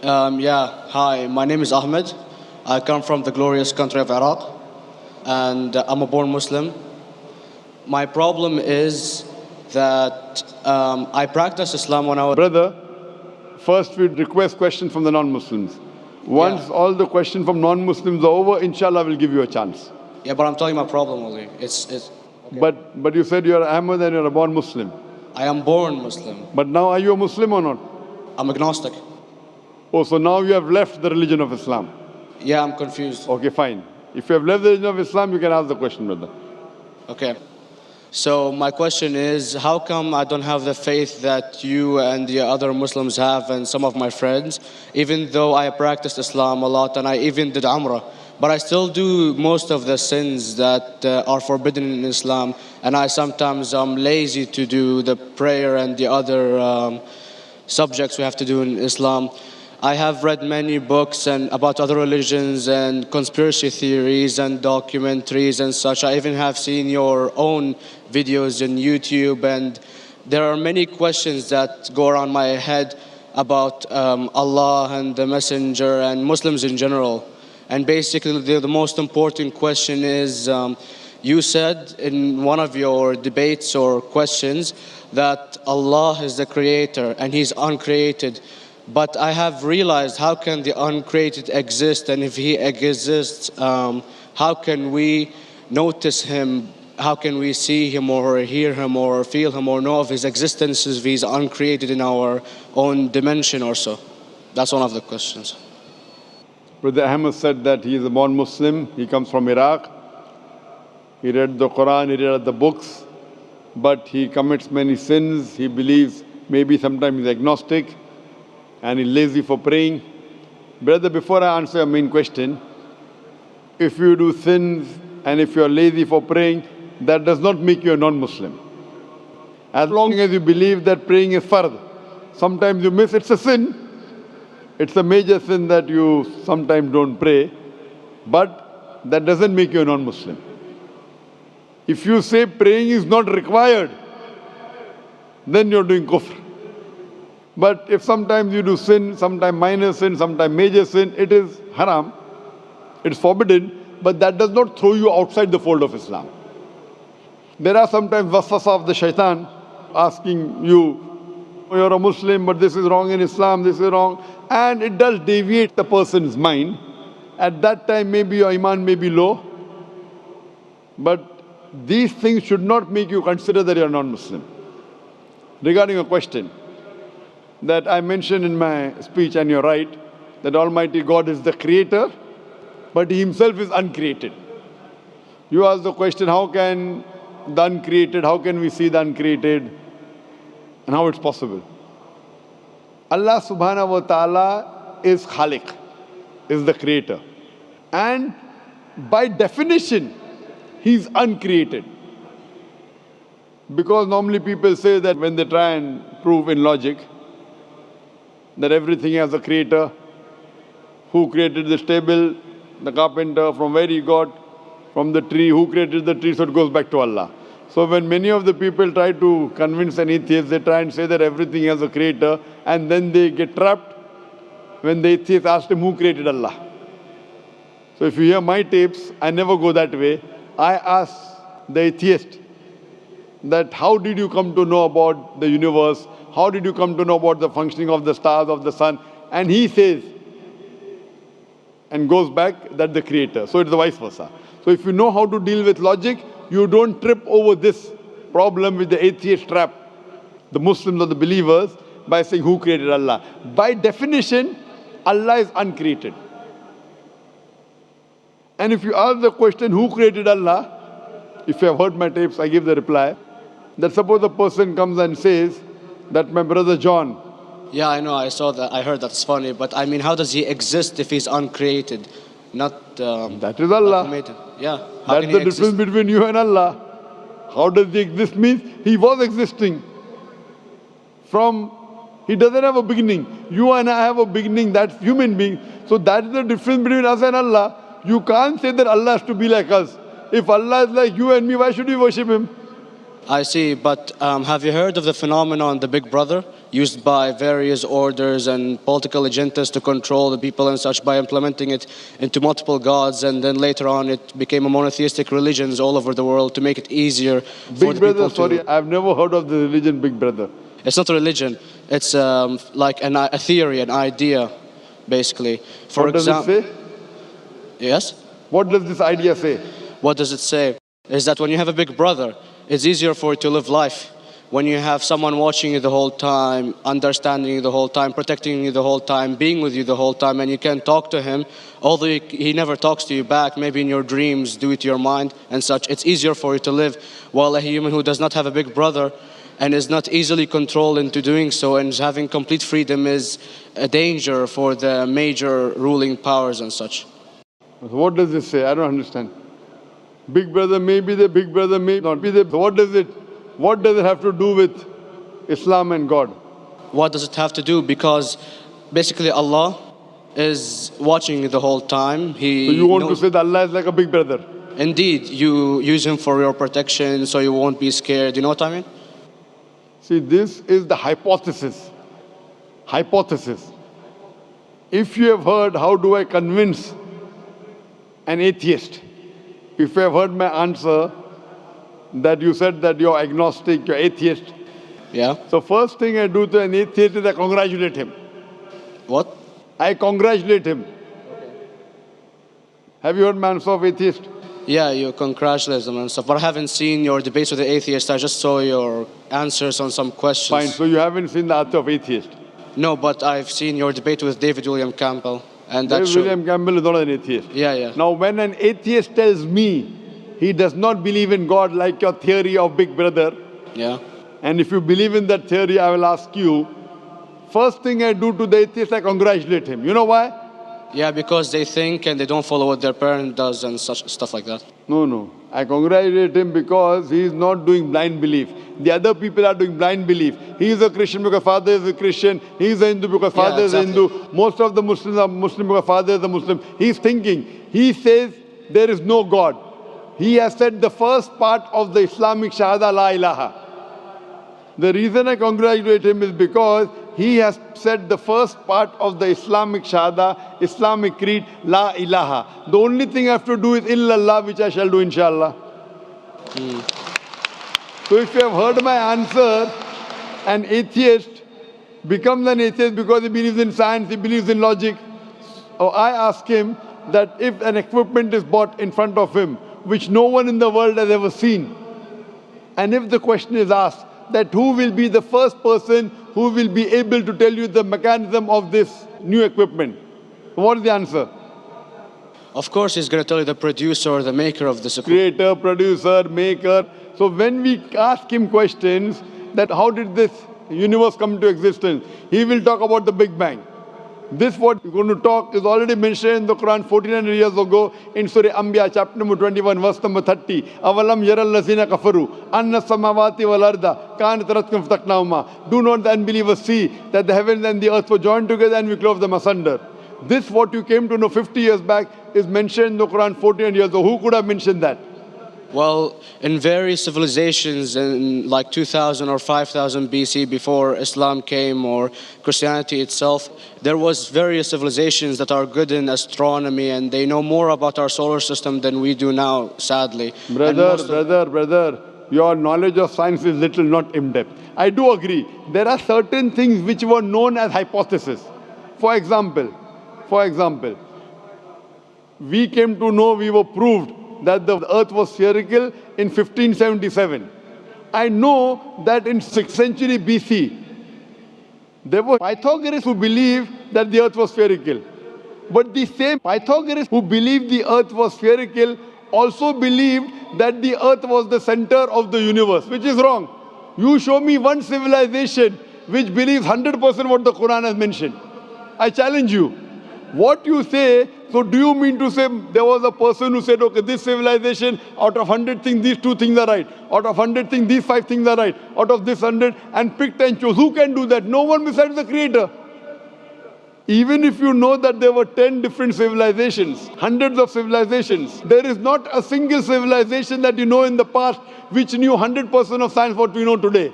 Hi, my name is Ahmed. I come from the glorious country of Iraq, and I'm a born Muslim. My problem is that I practiced Islam when I was. Brother, first we request questions from the non-Muslims. Once all the questions from non-Muslims are over, inshallah, we'll give you a chance. Yeah, but I'm telling you my problem only. It's. Okay. But you said you're Ahmed and you're a born Muslim. I am born Muslim. But now are you a Muslim or not? I'm agnostic. Oh, so now you have left the religion of Islam. Yeah, I'm confused. Okay, fine. If you have left the religion of Islam, you can ask the question, brother. Okay. So my question is, how come I don't have the faith that you and the other Muslims have and some of my friends, even though I practiced Islam a lot and I even did Umrah, but I still do most of the sins that are forbidden in Islam, and I sometimes am lazy to do the prayer and the other subjects we have to do in Islam. I have read many books and about other religions and conspiracy theories and documentaries and such. I even have seen your own videos on YouTube, and there are many questions that go around my head about Allah and the Messenger and Muslims in general. And basically, the most important question is, you said in one of your debates or questions that Allah is the creator and He's uncreated. But I have realized, how can the uncreated exist? And if He exists, how can we notice Him? How can we see Him or hear Him or feel Him or know of His existence if He's uncreated in our own dimension or so? That's one of the questions. Brother Ahmed said that he is a born Muslim. He comes from Iraq. He read the Quran, he read the books, but he commits many sins. He believes maybe sometimes he's agnostic and he's lazy for praying. Brother, before I answer your main question, if you do sins and if you're lazy for praying, that does not make you a non-Muslim. As long as you believe that praying is fard, sometimes you miss, it's a sin. It's a major sin that you sometimes don't pray, but that doesn't make you a non-Muslim. If you say praying is not required, then you're doing kufr. But if sometimes you do sin, sometimes minor sin, sometimes major sin, it is haram, it's forbidden, but that does not throw you outside the fold of Islam. There are sometimes waswasa of the shaitan asking you, you're a Muslim, but this is wrong in Islam, this is wrong. And it does deviate the person's mind. At that time, maybe your iman may be low. But these things should not make you consider that you're non-Muslim. Regarding a question that I mentioned in my speech, and you're right, that Almighty God is the creator, but He Himself is uncreated. You ask the question, how can the uncreated, how can we see the uncreated? And how it's possible? Allah subhanahu wa ta'ala is Khaliq, is the creator. And by definition, He's uncreated. Because normally people say that when they try and prove in logic that everything has a creator, who created this table, the carpenter, from where he got, from the tree, who created the tree, so it goes back to Allah. So when many of the people try to convince an atheist, they try and say that everything has a creator, and then they get trapped when the atheist asked him who created Allah. So if you hear my tapes, I never go that way. I ask the atheist that how did you come to know about the universe? How did you come to know about the functioning of the stars, of the sun? And he says, and goes back, that the creator. So it's the vice versa. So if you know how to deal with logic, you don't trip over this problem with the atheist trap, the Muslims or the believers, by saying who created Allah. By definition, Allah is uncreated. And if you ask the question, who created Allah? If you have heard my tapes, I give the reply, that suppose a person comes and says that my brother John. Yeah, I know, I saw that, I heard that's funny, but I mean, how does he exist if he's uncreated? Not that is Allah. Yeah. That's the difference between you and Allah. How does he exist? Means he was existing. He doesn't have a beginning. You and I have a beginning, that's human being. So that is the difference between us and Allah. You can't say that Allah has to be like us. If Allah is like you and me, why should we worship Him? I see, but have you heard of the phenomenon, the Big Brother, used by various orders and political agendas to control the people and such by implementing it into multiple gods, and then later on it became a monotheistic religions all over the world to make it easier for Big the Brother, people to... sorry, I've never heard of the religion Big Brother. It's not a religion. It's like a theory, an idea, basically. For What does it example, say? yes. What does this idea say? What does it say? Is that when you have a big brother, it's easier for you to live life. When you have someone watching you the whole time, understanding you the whole time, protecting you the whole time, being with you the whole time, and you can talk to him, although he never talks to you back, maybe in your dreams, do it to your mind and such, it's easier for you to live. While a human who does not have a big brother and is not easily controlled into doing so and is having complete freedom is a danger for the major ruling powers and such. What does this say? I don't understand. Big Brother may be the Big Brother, may not be the... What does it have to do with Islam and God? What does it have to do? Because basically Allah is watching you the whole time. So you want to knows... say that Allah is like a big brother? Indeed, you use him for your protection so you won't be scared. You know what I mean? See, this is the hypothesis. Hypothesis. If you have heard, how do I convince an atheist? If you have heard my answer, that you said that you're agnostic, you're atheist. Yeah. So first thing I do to an atheist is I congratulate him. What? I congratulate him. Have you heard my answer of atheist? Yeah, you congratulate them and stuff. But I haven't seen your debates with the atheist. I just saw your answers on some questions. Fine, so you haven't seen the answer of atheist. No, but I've seen your debate with David William Campbell. And that William Campbell is not an atheist. Yeah, yeah. Now, when an atheist tells me he does not believe in God like your theory of Big Brother, yeah. And if you believe in that theory, I will ask you, first thing I do to the atheist, I congratulate him. You know why? Yeah, because they think and they don't follow what their parent does and such stuff like that. No. I congratulate him because he is not doing blind belief. The other people are doing blind belief. He is a Christian because father is a Christian. He is a Hindu because father is a Hindu. Most of the Muslims are Muslim because father is a Muslim. He is thinking. He says there is no God. He has said the first part of the Islamic Shahada, La ilaha. The reason I congratulate him is because he has said the first part of the Islamic Shahada, Islamic Creed, La ilaha. The only thing I have to do is illallah, which I shall do inshallah. So if you have heard my answer, an atheist becomes an atheist because he believes in science, he believes in logic. Or I ask him that if an equipment is bought in front of him, which no one in the world has ever seen, and if the question is asked, that who will be the first person who will be able to tell you the mechanism of this new equipment? What is the answer? Of course, he's going to tell you the producer or the maker of this equipment. Creator, producer, maker. So when we ask him questions that how did this universe come into existence, he will talk about the Big Bang. This what we're going to talk is already mentioned in the Quran 1400 years ago in Surah Anbiya chapter number 21 verse number 30. Avalam yaral lazina kafaru anna samawati wal arda kanat ratkum fataknahuma. Do not the unbelievers see that the heavens and the earth were joined together and we clove them asunder. This what you came to know 50 years back is mentioned in the Quran 1400 years ago. Who could have mentioned that? Well, in various civilizations in like 2000 or 5000 BC before Islam came or Christianity itself, there was various civilizations that are good in astronomy and they know more about our solar system than we do now, sadly. Brother, your knowledge of science is little, not in-depth. I do agree. There are certain things which were known as hypotheses. For example, we came to know, we were proved that the earth was spherical in 1577. I know that in 6th century BC, there were Pythagoras who believed that the earth was spherical. But the same Pythagoras who believed the earth was spherical also believed that the earth was the center of the universe, which is wrong. You show me one civilization which believes 100% what the Quran has mentioned. I challenge you. What you say, so do you mean to say there was a person who said, okay, this civilization, out of 100 things, these 2 things are right. Out of 100 things, these 5 things are right. Out of this 100, and picked and chose. Who can do that? No one besides the Creator. Even if you know that there were 10 different civilizations, hundreds of civilizations, there is not a single civilization that you know in the past which knew 100% of science what we know today.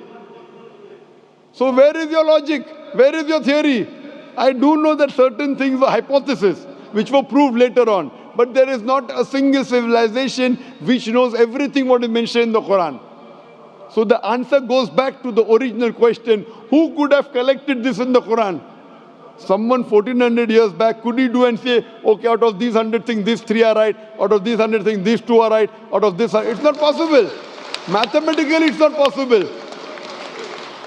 So where is your logic? Where is your theory? I do know that certain things were hypotheses which were proved later on. But there is not a single civilization which knows everything what is mentioned in the Quran. So the answer goes back to the original question, who could have collected this in the Quran? Someone 1400 years back, could he do and say, okay, out of these 100 things, these 3 are right, out of these 100 things, these 2 are right, out of this, it's not possible. Mathematically, it's not possible.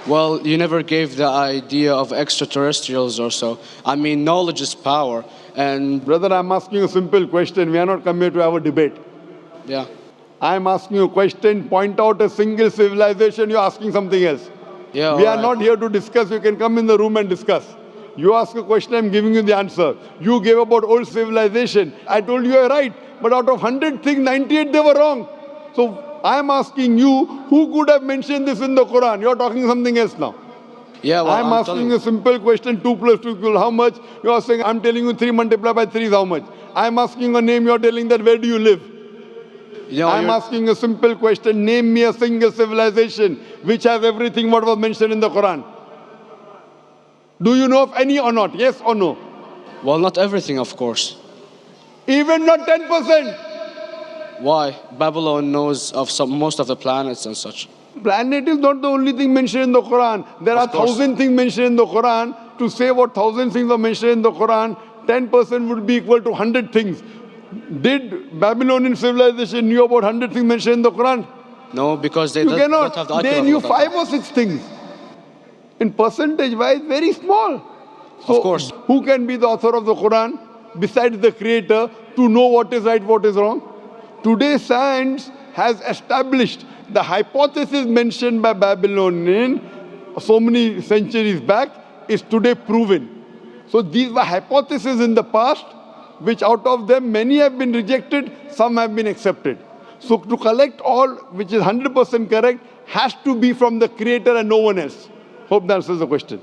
Well, you never gave the idea of extraterrestrials or so. I mean, knowledge is power. And Brother, I'm asking you a simple question. We are not come here to have a debate. yeah. I'm asking you a question. Point out a single civilization. You're asking something else. Yeah, We are alright. not here to discuss. You can come in the room and discuss. You ask a question, I'm giving you the answer. You gave about old civilization. I told you you're right. But out of 100 things, 98 they were wrong. So I'm asking you, who could have mentioned this in the Quran? You're talking something else now. Yeah, well, I'm asking a simple question, 2 plus 2 equal how much? You are saying, I'm telling you 3 multiplied by 3 is how much? I'm asking a name, you're telling that where do you live? I'm asking a simple question, name me a single civilization which has everything what was mentioned in the Quran. Do you know of any or not? Yes or no? Well, not everything, of course. Even not 10%. Why? Babylon knows of most of the planets and such. Planet is not the only thing mentioned in the Quran. There are 1,000 things mentioned in the Quran. To say what 1,000 things are mentioned in the Quran, 10% would be equal to 100 things. Did Babylonian civilization knew about 100 things mentioned in the Quran? No, because they You don't cannot. have the They knew 5 or 6 things. In percentage wise, very small. So Of course. who can be the author of the Quran besides the creator to know what is right, what is wrong? Today science has established the hypothesis mentioned by Babylonian so many centuries back is today proven. So these were hypotheses in the past, which out of them many have been rejected, some have been accepted. So to collect all which is 100% correct has to be from the creator and no one else. Hope that answers the question.